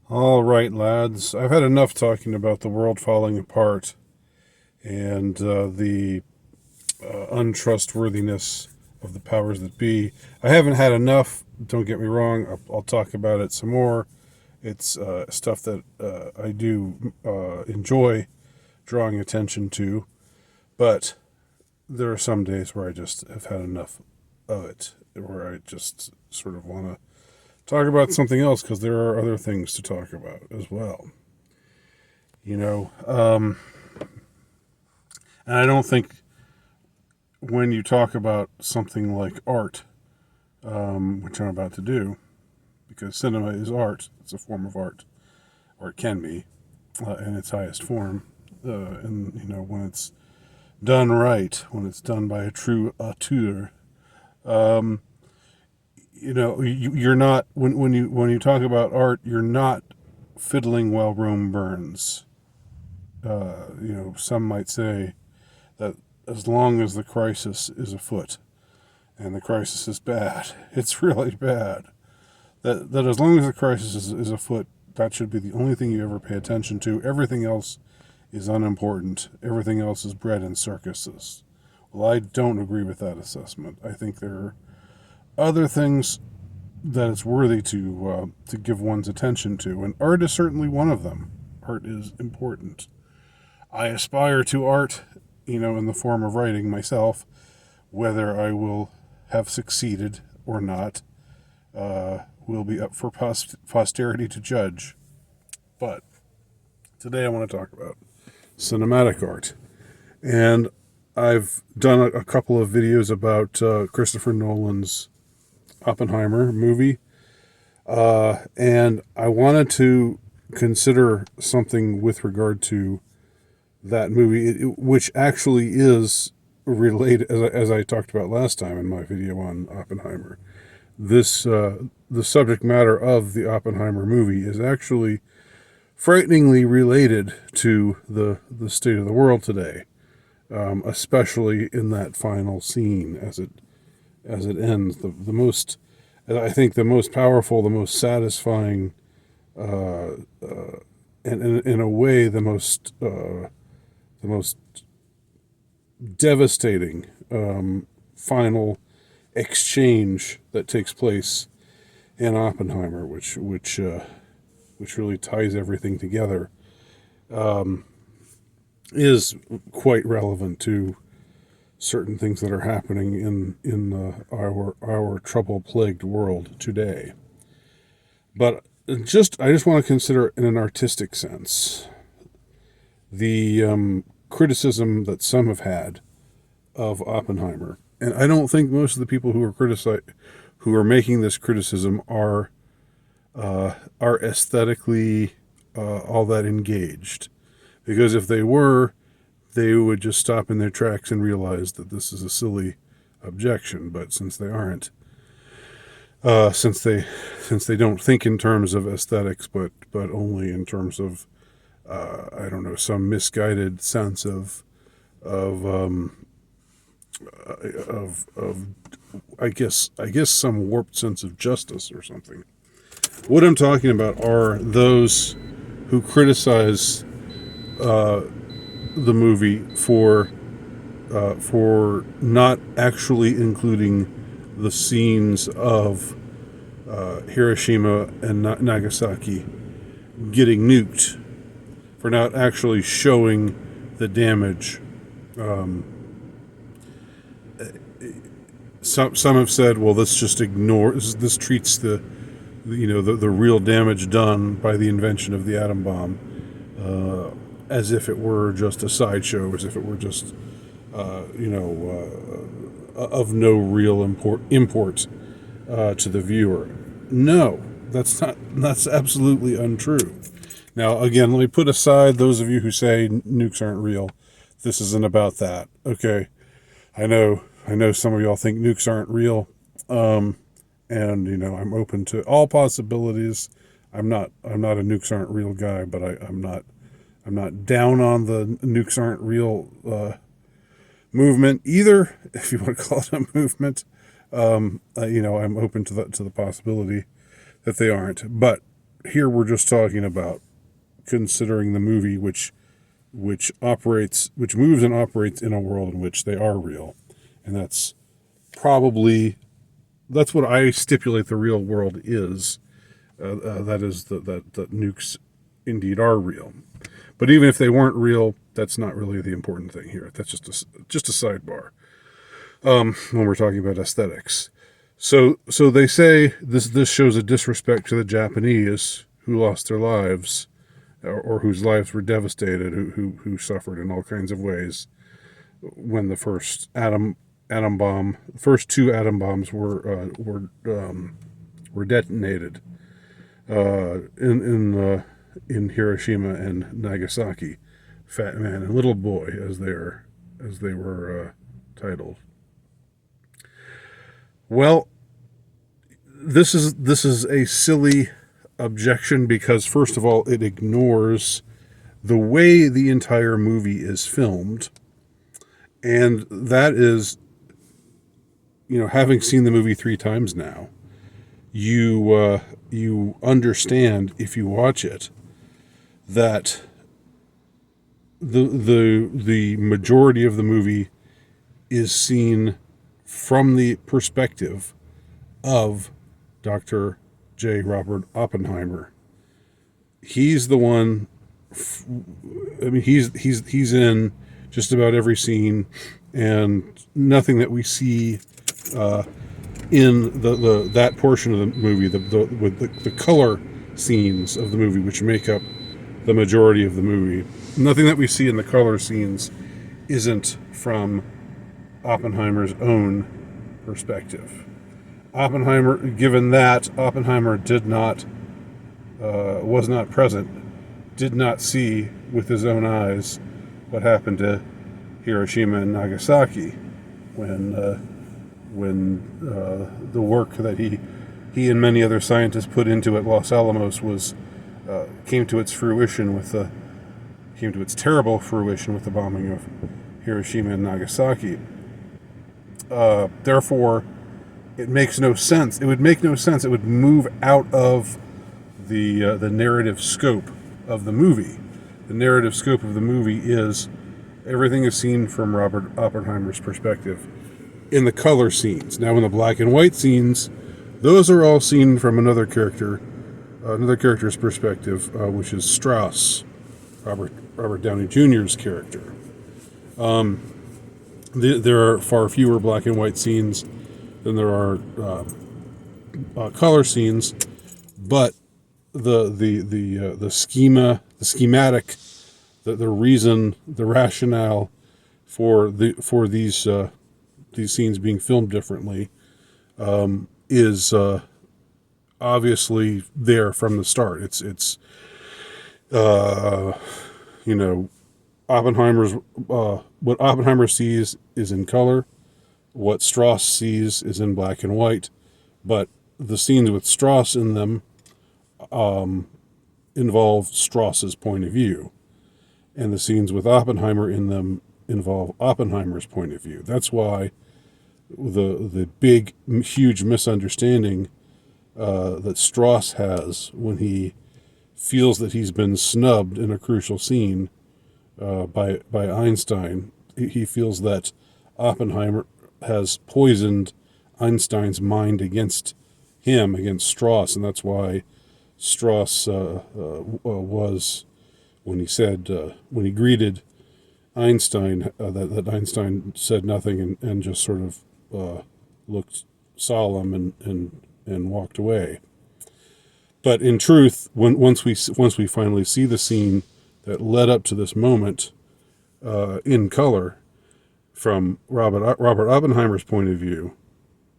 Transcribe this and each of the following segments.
All right, lads. I've had enough talking about the world falling apart and the untrustworthiness of the powers that be. I haven't had enough. Don't get me wrong. I'll talk about it some more. It's stuff that I do enjoy drawing attention to, but there are some days where I just have had enough of it, where I just sort of want to talk about something else because there are other things to talk about as well. You know, and I don't think when you talk about something like art, which I'm about to do, because cinema is art, it's a form of art, or it can be, in its highest form. And, when it's done right, when it's done by a true auteur, um, you're not, when you talk about art, you're not fiddling while Rome burns. Some might say that as long as the crisis is afoot, and the crisis is bad, it's really bad. That as long as the crisis is afoot, that should be the only thing you ever pay attention to. Everything else is unimportant. Everything else is bread and circuses. Well, I don't agree with that assessment. I think there are other things that it's worthy to give one's attention to, and art is certainly one of them. Art is important. I aspire to art, in the form of writing myself. Whether I will have succeeded or not will be up for posterity to judge. But today I want to talk about cinematic art. And I've done a couple of videos about Christopher Nolan's Oppenheimer movie. And I wanted to consider something with regard to that movie, which actually is related, as I talked about last time in my video on Oppenheimer. The subject matter of the Oppenheimer movie is actually frighteningly related to the state of the world today, especially in that final scene as it ends. The most, I think, the most powerful, the most satisfying, and in a way the most devastating final exchange that takes place in Oppenheimer, which really ties everything together, is quite relevant to certain things that are happening in our trouble-plagued world today. But I just want to consider in an artistic sense the criticism that some have had of Oppenheimer, and I don't think most of the people who are making this criticism are aesthetically all that engaged, because if they were, they would just stop in their tracks and realize that this is a silly objection. But since they aren't, since they don't think in terms of aesthetics, but only in terms of I don't know, some misguided sense of I guess some warped sense of justice or something. What I'm talking about are those who criticize the movie for not actually including the scenes of Hiroshima and Nagasaki getting nuked, for not actually showing the damage. Some have said, well, let's just ignore this. Treats the real damage done by the invention of the atom bomb as if it were just a sideshow, as if it were just of no real import to the viewer. No, that's absolutely untrue. Now, again, let me put aside those of you who say nukes aren't real. This isn't about that. Okay, I know some of y'all think nukes aren't real, and I'm open to all possibilities. I'm not a nukes aren't real guy, but I'm not down on the nukes aren't real movement either, if you want to call it a movement. I'm open to the possibility that they aren't. But here we're just talking about considering the movie which moves and operates in a world in which they are real, and that's what I stipulate the real world is. That is that nukes indeed are real. But even if they weren't real, that's not really the important thing here. That's just a sidebar when we're talking about aesthetics. So they say this shows a disrespect to the Japanese who lost their lives, or whose lives were devastated, who suffered in all kinds of ways when the first two atom bombs were detonated in Hiroshima and Nagasaki. Fat Man and Little Boy, as they were titled. Well, this is a silly objection because, first of all, it ignores the way the entire movie is filmed, and that is, having seen the movie 3 times now, you understand, if you watch it, that the majority of the movie is seen from the perspective of Dr. J. Robert Oppenheimer. He's the one. He's in just about every scene, and nothing that we see in that portion of the movie, with the color scenes of the movie, which make up the majority of the movie. Nothing that we see in the color scenes isn't from Oppenheimer's own perspective. Given that Oppenheimer was not present, did not see with his own eyes what happened to Hiroshima and Nagasaki when the work that he and many other scientists put into it, Los Alamos, came to its terrible fruition with the bombing of Hiroshima and Nagasaki. Therefore, it makes no sense. It would make no sense. It would move out of the narrative scope of the movie. The narrative scope of the movie is everything is seen from Robert Oppenheimer's perspective in the color scenes. Now, in the black and white scenes, those are all seen from another character's perspective, which is Strauss, Robert Downey Jr.'s character. There are far fewer black and white scenes than there are color scenes, but the schematic, the reason, the rationale for these scenes being filmed differently is obviously there from the start. It's Oppenheimer's what Oppenheimer sees is in color. What Strauss sees is in black and white, but the scenes with Strauss in them involve Strauss's point of view, and the scenes with Oppenheimer in them involve Oppenheimer's point of view. That's why the big, huge misunderstanding that Strauss has when he feels that he's been snubbed in a crucial scene by Einstein. He feels that Oppenheimer has poisoned Einstein's mind against him, against Strauss, and that's why Strauss was, when he greeted Einstein, that Einstein said nothing and just sort of looked solemn and walked away. But in truth, once we finally see the scene that led up to this moment in color, from Robert Oppenheimer's point of view,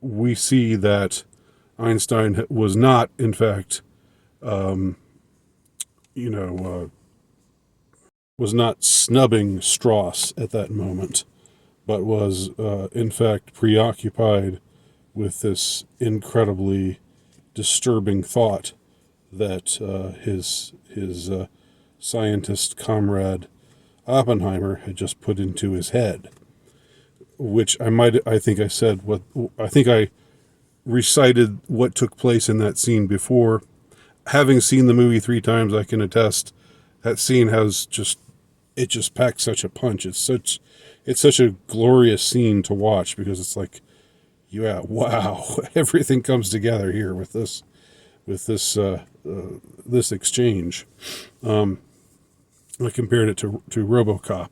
we see that Einstein was not, in fact, was not snubbing Strauss at that moment, but was, in fact, preoccupied with this incredibly disturbing thought that his scientist comrade Oppenheimer had just put into his head. Which I recited what took place in that scene before. having seen the movie 3 times, I can attest that scene just packs such a punch. It's such a glorious scene to watch, because it's like, yeah, wow, everything comes together here with this exchange. I compared it to RoboCop,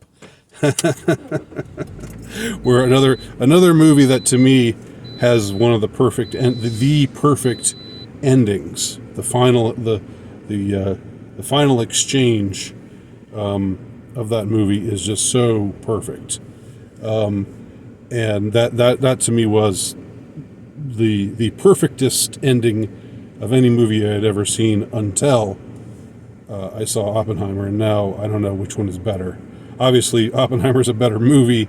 where another movie that to me has one of the perfect the perfect endings. The final exchange of that movie is just so perfect, and that to me was the perfectest ending of any movie I had ever seen until I saw Oppenheimer, and now I don't know which one is better. Obviously, Oppenheimer's a better movie,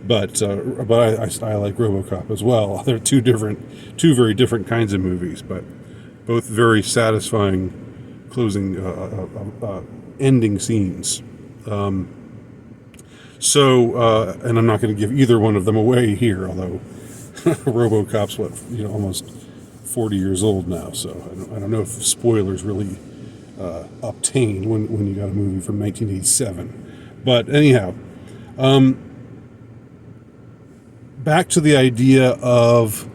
but I like RoboCop as well. They're two very different kinds of movies, but both very satisfying closing ending scenes. And I'm not going to give either one of them away here, although RoboCop's almost 40 years old now, so I don't know if spoilers really obtain when you got a movie from 1987. But anyhow, back to the idea of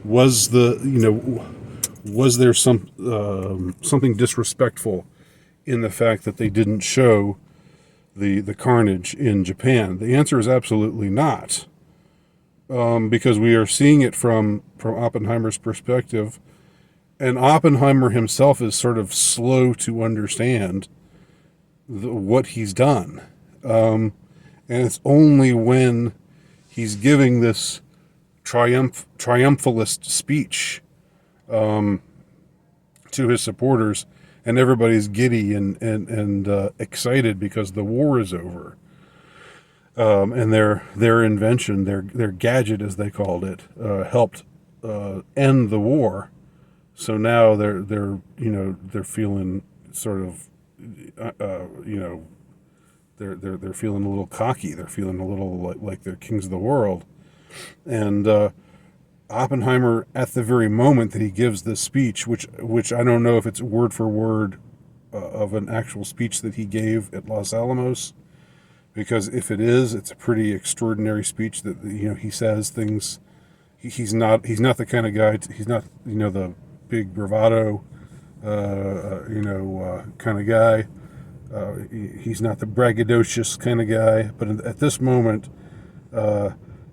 was there something disrespectful in the fact that they didn't show the carnage in Japan? The answer is absolutely not, because we are seeing it from Oppenheimer's perspective, and Oppenheimer himself is sort of slow to understand what he's done. And it's only when he's giving this triumphalist speech to his supporters, and everybody's giddy and excited because the war is over, and their invention, their gadget as they called it, helped end the war. So now they're feeling sort of they're feeling a little cocky. They're feeling a little like they're kings of the world. And Oppenheimer, at the very moment that he gives this speech, which I don't know if it's word for word of an actual speech that he gave at Los Alamos, because if it is, it's a pretty extraordinary speech that he says things. He's not the kind of guy. He's not the big bravado kind of guy. He's not the braggadocious kind of guy. But at this moment,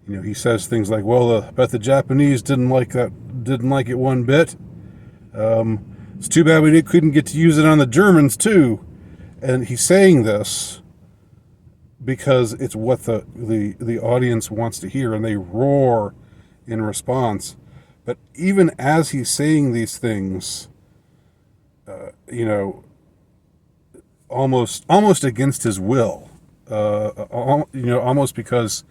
he says things like, "Well, I bet the Japanese didn't like it one bit. It's too bad we couldn't get to use it on the Germans too." And he's saying this because it's what the audience wants to hear, and they roar in response. But even as he's saying these things, almost against his will, almost because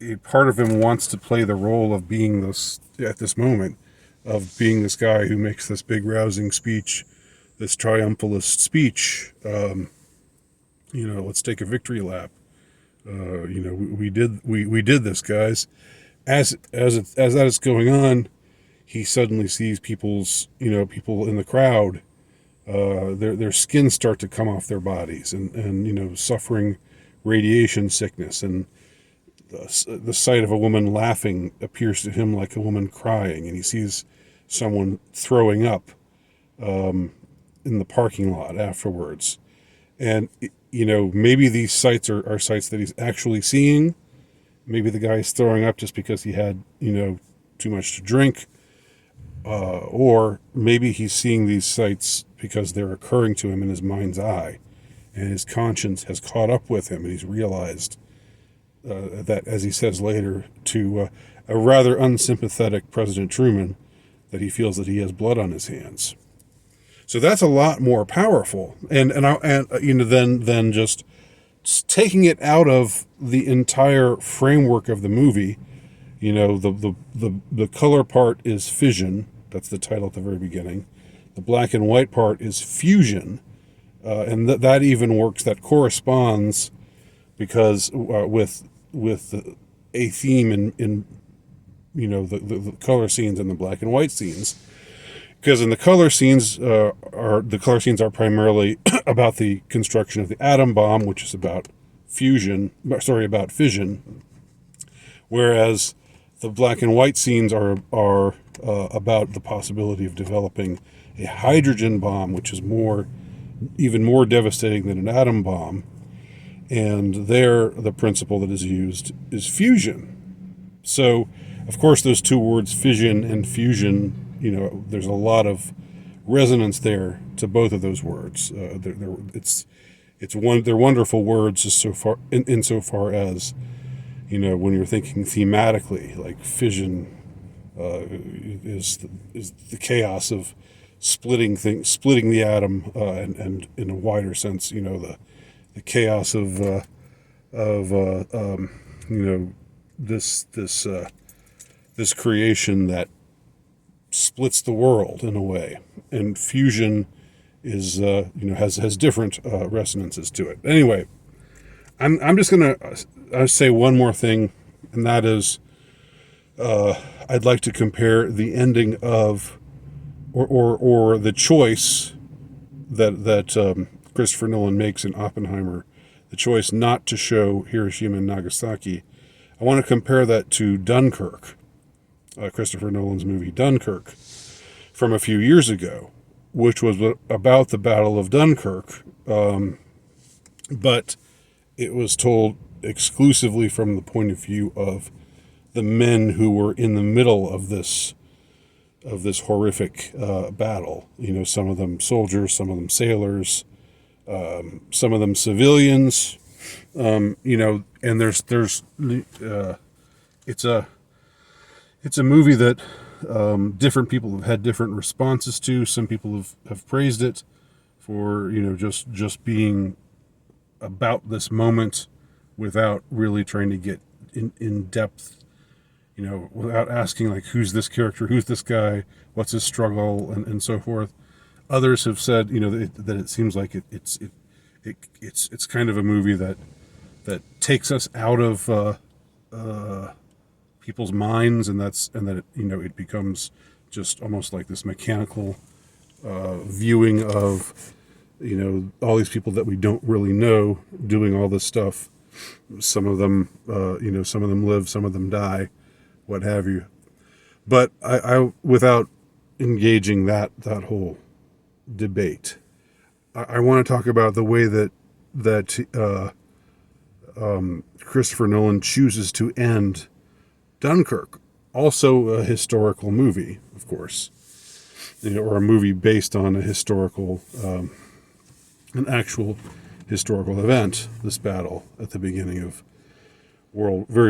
a part of him wants to play the role of being this guy who makes this big rousing speech, this triumphalist speech. Let's take a victory lap. We did this, guys. As that is going on, he suddenly sees people in the crowd, their skins start to come off their bodies, and suffering radiation sickness, and the sight of a woman laughing appears to him like a woman crying, and he sees someone throwing up in the parking lot afterwards. And maybe these sights are sights that he's actually seeing. Maybe the guy is throwing up just because he had too much to drink, or maybe he's seeing these sights because they're occurring to him in his mind's eye, and his conscience has caught up with him, and he's realized that, as he says later to a rather unsympathetic President Truman, that he feels that he has blood on his hands. So that's a lot more powerful, and than just taking it out of the entire framework of the movie. The color part is fission. That's the title at the very beginning. The black and white part is fusion, and that even works. That corresponds because with a theme in the color scenes and the black and white scenes. Because in the color scenes are primarily about the construction of the atom bomb, which is about about fission, whereas the black and white scenes are about the possibility of developing a hydrogen bomb, which is even more devastating than an atom bomb. And there, the principle that is used is fusion. So, of course, those two words, fission and fusion, there's a lot of resonance there to both of those words. They're wonderful words just insofar as, when you're thinking thematically, like fission is the chaos of splitting the atom, and in a wider sense, the chaos of this creation that splits the world in a way, and fusion is has different resonances to it. Anyway, I'm just gonna say one more thing, and that is I'd like to compare the ending of or the choice that Christopher Nolan makes in Oppenheimer, the choice not to show Hiroshima and Nagasaki. I want to compare that to Dunkirk, Christopher Nolan's movie Dunkirk, from a few years ago, which was about the Battle of Dunkirk, but it was told exclusively from the point of view of the men who were in the middle of this horrific battle. Some of them soldiers, some of them sailors, some of them civilians. And there's it's a movie that different people have had different responses to. Some people have praised it for just being about this moment without really trying to get in depth, without asking like, who's this character, who's this guy, what's his struggle, and so forth. Others have said that it seems like it's kind of a movie that takes us out of people's minds, and that it becomes just almost like this mechanical viewing of all these people that we don't really know doing all this stuff. Some of them live, some of them die, what have you. But I without engaging that whole debate, I want to talk about the way that Christopher Nolan chooses to end Dunkirk, also a historical movie, of course, or a movie based on a historical, an actual historical event. This battle at the very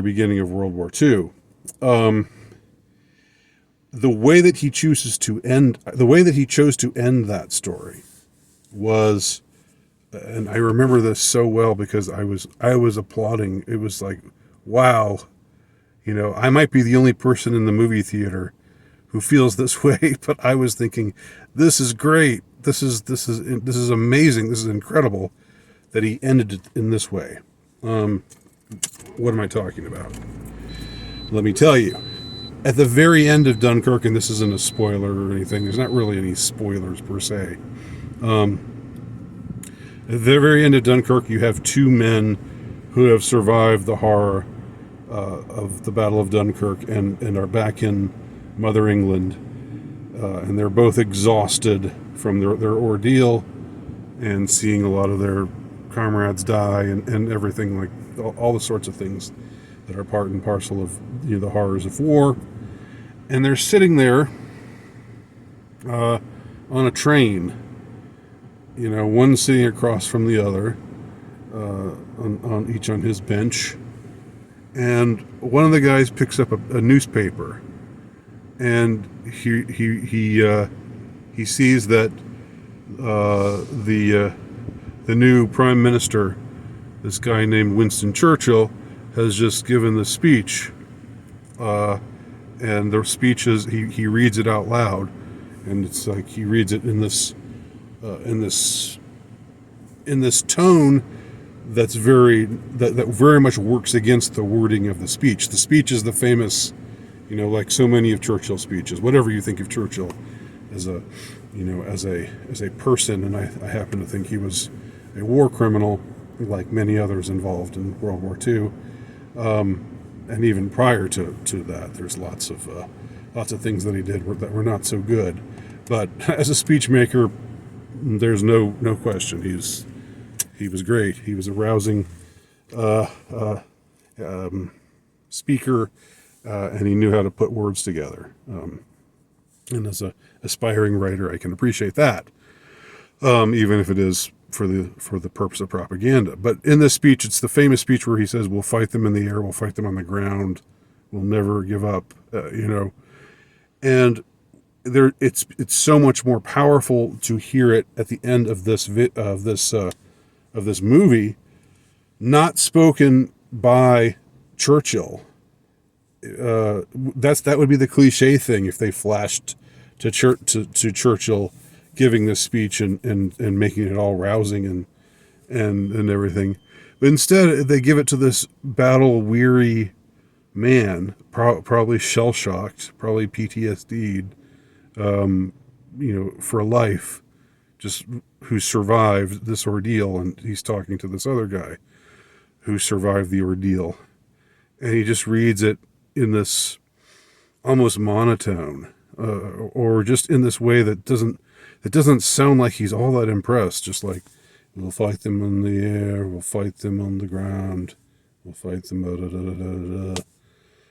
beginning of World War II. The way that he chose to end that story was, and I remember this so well because I was applauding. It was like, wow, I might be the only person in the movie theater who feels this way, but I was thinking, this is great. This is amazing. This is incredible that he ended it in this way. What am I talking about? Let me tell you. At the very end of Dunkirk, and this isn't a spoiler or anything, there's not really any spoilers per se. At the very end of Dunkirk, you have two men who have survived the horror of the Battle of Dunkirk and are back in Mother England. And they're both exhausted from their ordeal and seeing a lot of their comrades die and everything, like all the sorts of things that are part and parcel of the horrors of war. And they're sitting there on a train, one sitting across from the other, on each on his bench. And one of the guys picks up a newspaper, and he sees that the new prime minister, this guy named Winston Churchill, has just given the speech, and the speech is he reads it out loud, and it's like he reads it in this tone that's that very much works against the wording of the speech. The speech is the famous, like so many of Churchill's speeches. Whatever you think of Churchill, as a, as a person, and I happen to think he was a war criminal, like many others involved in World War II, and even prior to that, there's lots of things that he did that were not so good. But as a speech maker, there's no question he was great. He was a rousing speaker, and he knew how to put words together. And as a aspiring writer, I can appreciate that, even if it is for the purpose of propaganda. But in this speech, it's the famous speech where he says, "We'll fight them in the air, we'll fight them on the ground, we'll never give up." And it's so much more powerful to hear it at the end of this movie, not spoken by Churchill. That would be the cliche thing if they flashed to Churchill giving this speech and making it all rousing and everything. But instead, they give it to this battle-weary man, probably shell-shocked, probably PTSD'd, for life, just who survived this ordeal. And he's talking to this other guy who survived the ordeal. And he just reads it in this almost monotone, or just in this way that doesn't sound like he's all that impressed. Just like, "We'll fight them in the air, we'll fight them on the ground, we'll fight them." Da, da, da, da, da.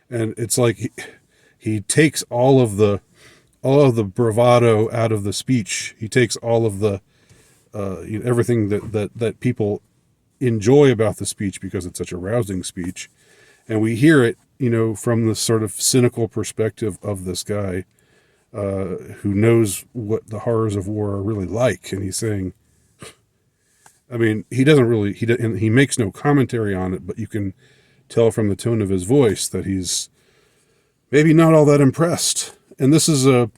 And it's like he takes all of the bravado out of the speech. He takes all of the everything that people enjoy about the speech because it's such a rousing speech, and we hear it, from the sort of cynical perspective of this guy who knows what the horrors of war are really like, and he's saying, I mean, he makes no commentary on it, but you can tell from the tone of his voice that he's maybe not all that impressed. And this is I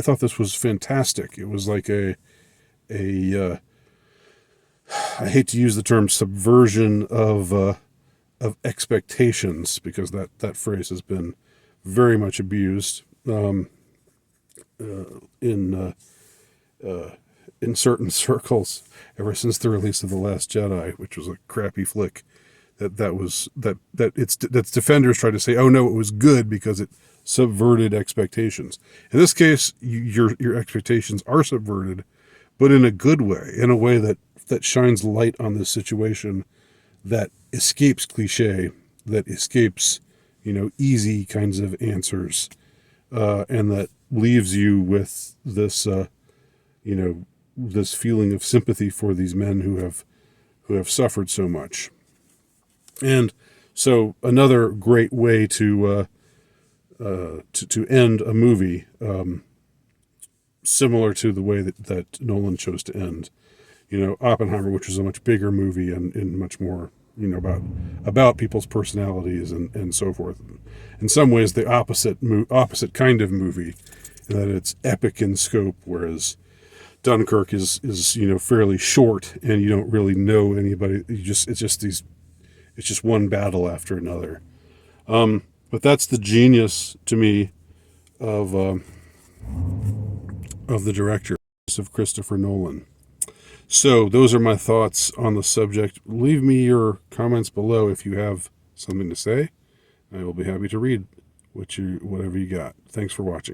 thought this was fantastic. It was like I hate to use the term subversion of expectations, because that phrase has been very much abused in certain circles ever since the release of The Last Jedi, which was a crappy flick. Its defenders tried to say, "Oh no, it was good because it subverted expectations." In this case, your expectations are subverted, but in a good way, in a way that shines light on this situation, that escapes cliche, that escapes, easy kinds of answers, and that leaves you with this, this feeling of sympathy for these men who have suffered so much. And so another great way to end a movie, similar to the way that Nolan chose to end, Oppenheimer, which was a much bigger movie and much more, about people's personalities and so forth. In some ways, the opposite kind of movie, in that it's epic in scope, whereas Dunkirk is fairly short, and you don't really know anybody. It's just one battle after another. But that's the genius to me of the director, of Christopher Nolan. So those are my thoughts on the subject. Leave me your comments below if you have something to say. I will be happy to read whatever you got. Thanks for watching.